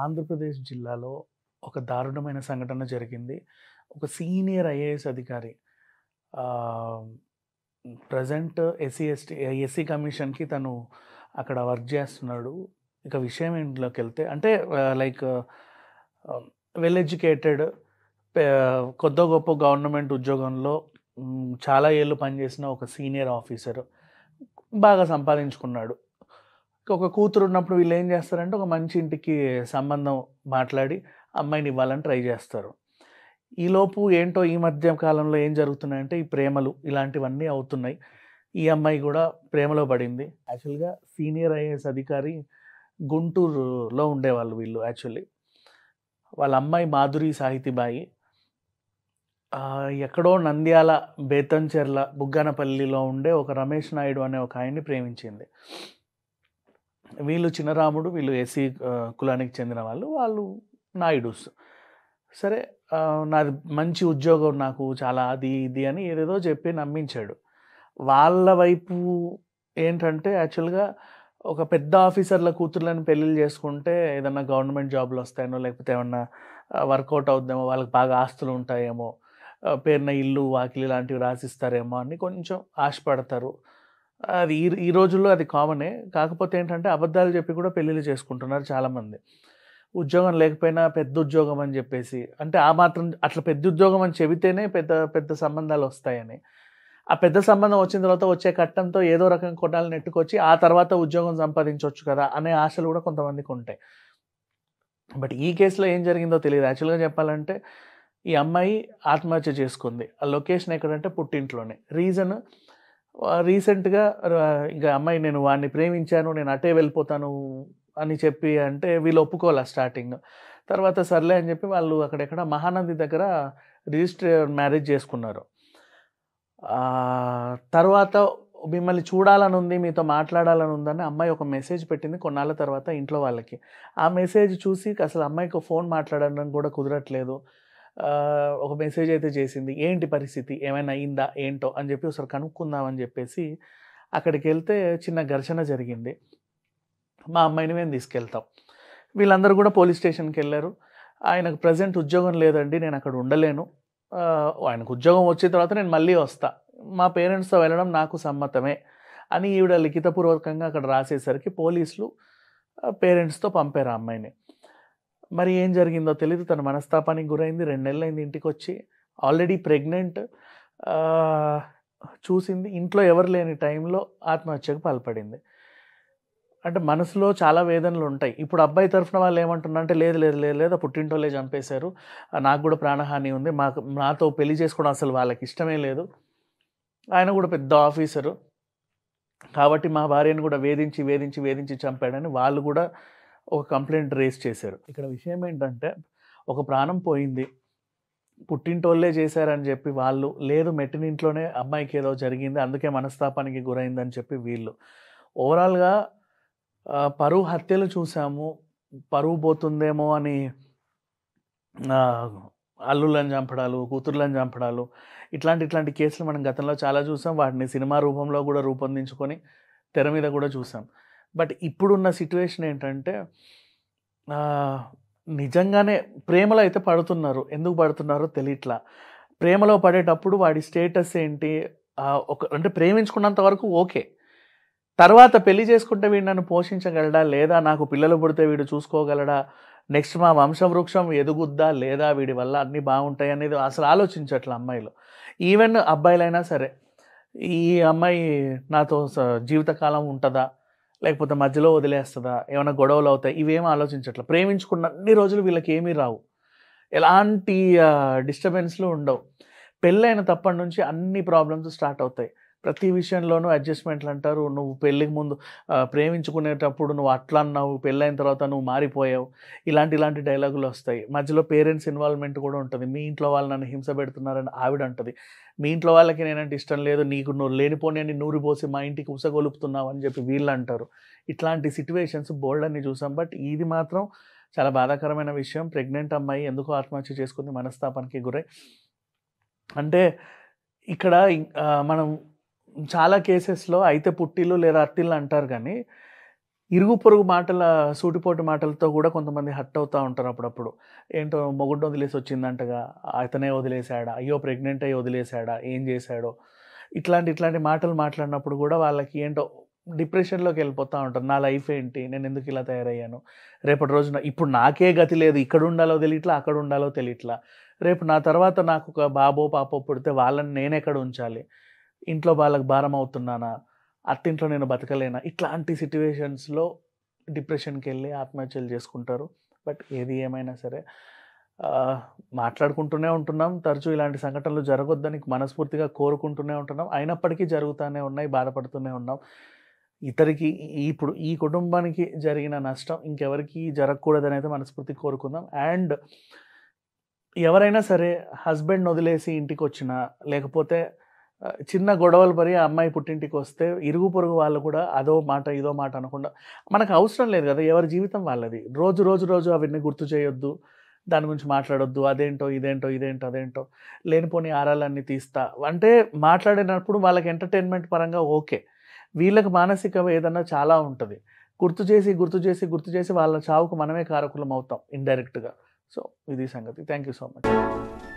ఆంధ్రప్రదేశ్ జిల్లాలో ఒక దారుణమైన సంఘటన జరిగింది. ఒక సీనియర్ ఐఏఎస్ అధికారి ఆహ్, ప్రెజెంట్ ఎస్సీ కమిషన్‌కి తను అక్కడ వర్క్ జేస్తున్నాడు. ఇక విషయం ఏంట్లోకెళ్తే అంటే లైక్ వెల్ ఎడ్యుకేటెడ్ పే కొద్దో గొప్పో గవర్నమెంట్ ఉద్యోగంలో చాలా ఏళ్ళు పనిచేసిన ఒక సీనియర్ ఆఫీసర్. బాగా సంపాదించుకున్నాడు. ఒక కూతురు ఉన్నప్పుడు వీళ్ళేం జేస్తారంటే, ఒక మంచి ఇంటికి సంబంధం మాట్లాడి అమ్మాయిని ఇవ్వాలని ట్రై జేస్తారు. ఈలోపు ఏంటో ఈ మధ్య కాలంలో ఏం జరుగుతున్నాయంటే, ఈ ప్రేమలు ఇలాంటివన్నీ అవుతున్నాయి. ఈ అమ్మాయి గూడా ప్రేమలో పడింది. యాక్చువల్‌గా సీనియర్ ఐఏఎస్ అధికారి గుంటూరులో ఉండేవాళ్ళు వీళ్ళు యాక్చువల్లీ. వాళ్ళ అమ్మాయి మాధురి సాహితీబాయి. ఎక్కడో నంద్యాల, బేతంచెర్ల, బుగ్గనపల్లిలో ఉండే ఒక రమేష్ నాయుడు అనే ఒక ఆయన్ని ప్రేమించింది. వీళ్ళు చినరాముడు, వీళ్ళు ఎస్సీ కులానికి చెందిన వాళ్ళు. వాళ్ళు నాయుడూస్. సరే నాది మంచి ఉద్యోగం నాకు చాలా అది, ఇది అని ఏదేదో చెప్పి నమ్మించాడు. వాళ్ళ వైపు ఏంటంటే యాక్చువల్‌గా ఒక పెద్ద ఆఫీసర్ల కూతుర్లని పెళ్ళిళ్ళు చేసుకుంటే ఏదన్నా గవర్నమెంట్ జాబ్‌లొస్తాయనో, లేకపోతే ఏమన్నా వర్కౌట్ అవుద్దేమో, వాళ్ళకి బాగా ఆస్తులుంటాయేమో, పేరున ఇల్లు, వాకిలి లాంటివి రాసిస్తారేమో అని కొంచెం ఆశపడతారు. అది ఈ రోజుల్లో అది కామనే. కాకపోతే ఏంటంటే అబద్ధాలు చెప్పి కూడా పెళ్ళిళ్ళు చేసుకుంటున్నారు చాలామంది. ఉద్యోగం లేకపోయినా పెద్ద ఉద్యోగం అని చెప్పేసి. అంటే ఆ మాత్రం అట్లా పెద్ద ఉద్యోగం అని చెబితేనే పెద్ద పెద్ద సంబంధాలొస్తాయని. ఆ పెద్ద సంబంధం వచ్చిన తర్వాత వచ్చే కట్నంతో ఏదో రకంగా కొన్నాళ్ళు నెట్టుకొచ్చి ఆ తర్వాత ఉద్యోగం సంపాదించొచ్చు కదా! అనే ఆశలు కూడా కొంతమందికుంటాయి. బట్ ఈ కేస్‌లో ఏం జరిగిందో తెలీదు. యాక్చువల్‌గా చెప్పాలంటే ఈ అమ్మాయి ఆత్మహత్య చేసుకుంది. ఆ లొకేషన్ ఎక్కడంటే పుట్టింట్లోనే. రీజన్ రీసెంట్‌గా ఇంక అమ్మాయి నేను వాడిని ప్రేమించాను. నేను అటే వెళ్ళిపోతాను అని చెప్పి అంటే వీళ్ళు ఒప్పుకోలా స్టార్టింగ్. తర్వాత సర్లే అని చెప్పి వాళ్ళు అక్కడెక్కడ మహానంది దగ్గర రిజిస్టర్ మ్యారేజ్ చేసుకున్నారు. తర్వాత మిమ్మల్ని చూడాలనుంది, మీతో మాట్లాడాలనుందని అమ్మాయి ఒక మెసేజ్ పెట్టింది కొన్నాళ్ళ తర్వాత ఇంట్లో వాళ్ళకి. ఆ మెసేజ్ చూసి అసలు అమ్మాయికి ఫోన్ మాట్లాడడం కూడా కుదరట్లేదు. ఒక మెసేజ్ అయితే చేసింది. ఏంటి పరిస్థితి? ఏమైనా అయిందా? ఏంటో అని చెప్పి ఒకసారి కనుక్కుందాం అని చెప్పేసి అక్కడికెళ్తే చిన్న ఘర్షణ జరిగింది. మా అమ్మాయిని మేము తీసుకెళ్తాం. వీళ్ళందరూ కూడా పోలీస్ స్టేషన్‌కెళ్లారు. ఆయనకు ప్రెజెంట్ ఉద్యోగం లేదండి. నేను అక్కడ ఉండలేను. ఆయనకు ఉద్యోగం వచ్చిన తర్వాత నేను మళ్ళీ వస్తా. మా పేరెంట్స్‌తో వెళ్ళడం నాకు సమ్మతమే అని ఈవిడ లిఖితపూర్వకంగా అక్కడ రాసేసరికి పోలీసులు పేరెంట్స్‌తో పంపారు ఆ అమ్మాయిని. మరి ఏం జరిగిందో తెలీదు. తను మనస్తాపానికి గురైంది. 2 నెలలైంది ఇంటికొచ్చి. Already pregnant. చూసింది. ఇంట్లో ఎవరు లేని టైంలో ఆత్మహత్యకు పాల్పడింది. అంటే మనసులో చాలా వేదనలుంటాయి. ఇప్పుడు అబ్బాయి తరఫున వాళ్ళు ఏమంటున్నారంటే, లేదు, లేదు, లేదు, లేదు పుట్టింటోళ్ళే చంపేశారు. నాకు గూడా ప్రాణహాని ఉంది. నాతో పెళ్లి చేసుకోవడం అసలు వాళ్ళకిష్టమే లేదు. ఆయన గూడా పెద్ద ఆఫీసరు. కాబట్టి మా భార్యను గూడా వేధించి, వేధించి, వేధించి చంపాడని వాళ్ళు గూడా ఒక కంప్లెయింట్ రైజ్ చేశారు. ఇక్కడ విషయం ఏంటంటే, ఒక ప్రాణం పోయింది. పుట్టింటోళ్ళే చేశారని చెప్పి వాళ్ళు, లేదు మెట్టినింట్లోనే అమ్మాయికేదో జరిగింది. అందుకే మనస్తాపానికి గురైందని చెప్పి వీళ్ళు. ఓవరాల్‌గా పరువు హత్యలు చూసాము. పరువు పోతుందేమో అని అల్లుళ్ళని చంపడాలు, కూతుర్లని చంపడాలు ఇట్లాంటి కేసులు మనం గతంలో చాలా చూసాం. వాటిని సినిమా రూపంలో కూడా రూపొందించుకొని తెర మీద కూడా చూసాం. బట్ ఇప్పుడున్న సిట్యుయేషన్ ఏంటంటే నిజంగానే ప్రేమలో అయితే పడుతున్నారు. ఎందుకు పడుతున్నారో తెలియట్లా. ప్రేమలో పడేటప్పుడు వాడి స్టేటస్ ఏంటి? అంటే ప్రేమించుకున్నంత వరకు ఓకే. తర్వాత పెళ్లి చేసుకుంటే వీడు నన్ను పోషించగలడా? లేదా నాకు పిల్లలు పుడితే వీడు చూసుకోగలడా? నెక్స్ట్ మా వంశవృక్షం ఎదుగుద్దా? లేదా? వీడి వల్ల అన్నీ బాగుంటాయి అనేది అసలు ఆలోచించట్ల అమ్మాయిలు. ఈవెన్ అబ్బాయిలైనా సరే. ఈ అమ్మాయి నాతో జీవితకాలం ఉంటదా? లేకపోతే మధ్యలో వదిలేస్తదా? ఏమైనా గొడవలవుతాయి? ఇవేమి ఆలోచించట్ల. ప్రేమించుకున్న అన్ని రోజులు వీళ్ళకేమీ రావు. ఎలాంటి డిస్టర్బెన్స్‌లు ఉండవు. పెళ్ళైన తప్పటి నుంచి అన్ని ప్రాబ్లమ్స్ స్టార్ట్ అవుతాయి. ప్రతి విషయంలోనూ అడ్జస్ట్‌మెంట్‌లంటారు. నువ్వు పెళ్ళికి ముందు ప్రేమించుకునేటప్పుడు నువ్వు అట్లా అన్నావు, పెళ్ళైన తర్వాత నువ్వు మారిపోయావు. ఇలాంటి డైలాగులొస్తాయి. మధ్యలో పేరెంట్స్ ఇన్వాల్వ్‌మెంట్ కూడా ఉంటది. మీ ఇంట్లో వాళ్ళు నన్ను హింస పెడుతున్నారని ఆవిడంటది. మీ ఇంట్లో వాళ్ళకి నేనంటే ఇష్టం లేదు. నువ్వు లేనిపోనియన్ని నూరిపోసి మా ఇంటికి ఉసగొలుపుతున్నావు అని చెప్పి వీళ్ళంటారు. ఇట్లాంటి సిట్యుయేషన్స్ బోలెడన్ని చూసాం. బట్ ఇది మాత్రం చాలా బాధాకరమైన విషయం. ప్రెగ్నెంట్ అమ్మాయి ఎందుకో ఆత్మహత్య చేసుకుంది మనస్తాపానికి గురై. అంటే ఇక్కడ మనం చాలా కేసెస్‌లో అయితే పుట్టిల్లు లేదా అత్తిల్లు అంటారు గానీ, ఇరుగు పొరుగు మాటల సూటిపోటి మాటలతో కూడా కొంతమంది హర్ట్ అవుతా ఉంటారు అప్పుడప్పుడు. ఏంటో మొగుడిని వదిలేసి వచ్చిందంటగా, అతనే వదిలేసాడా? అయ్యో! ప్రెగ్నెంట్ అయ్యి వదిలేసాడా? ఏం చేశాడో? ఇట్లాంటి మాటలు మాట్లాడినప్పుడు కూడా వాళ్ళకి ఏంటో డిప్రెషన్‌లోకి వెళ్ళిపోతా ఉంటారు. నా లైఫ్ ఏంటి? నేను ఎందుకు ఇలా తయారయ్యాను? రేపటి రోజున ఇప్పుడు నాకే గతి లేదు. ఇక్కడ ఉండాలో తెలియట్లా, అక్కడ ఉండాలో తెలియట్లా. రేపు నా తర్వాత నాకొక బాబో, పాపో పుడితే వాళ్ళని నేనెక్కడ ఉంచాలి? ఇంట్లో వాళ్ళకి భారం అవుతున్నానా? అత్తింట్లో నేను బతకలేనా? ఇట్లాంటి సిట్యుయేషన్స్‌లో డిప్రెషన్‌కెళ్ళి ఆత్మహత్యలు చేసుకుంటారు. బట్ ఏది ఏమైనా సరే ఆహ్, మాట్లాడుకుంటూనే ఉంటున్నాం. తరచూ ఇలాంటి సంఘటనలు జరగొద్దని మనస్ఫూర్తిగా కోరుకుంటూనే ఉంటున్నాం. అయినప్పటికీ జరుగుతానే ఉన్నాయి. బాధపడుతూనే ఉన్నాం. ఇతరికి ఇప్పుడు ఈ కుటుంబానికి జరిగిన నష్టం ఇంకెవరికీ జరగకూడదనైతే మనస్ఫూర్తిగా కోరుకుందాం. అండ్ ఎవరైనా సరే హస్బెండ్‌ని వదిలేసి ఇంటికొచ్చినా, లేకపోతే చిన్న గొడవలు పడి ఆ అమ్మాయి పుట్టింటికొస్తే ఇరుగు పొరుగు వాళ్ళు కూడా అదో మాట, ఇదో మాట అనకుండా మనకు అవసరం లేదు గదా! ఎవరి జీవితం వాళ్ళది. రోజు అవన్నీ గుర్తు చేయొద్దు. దాని గురించి మాట్లాడొద్దు. అదేంటో, ఇదేంటో, ఇదేంటో, అదేంటో లేనిపోని ఆరాలన్నీ తీస్తా అంటే మాట్లాడినప్పుడు వాళ్ళకి ఎంటర్‌టైన్‌మెంట్ పరంగా ఓకే. వీళ్ళకి మానసిక వేదన చాలా ఉంటది. గుర్తు చేసి వాళ్ళ చావుకు మనమే కారకులం అవుతాం ఇండైరెక్ట్‌గా. సో, ఇది సంగతి. Thank you so much.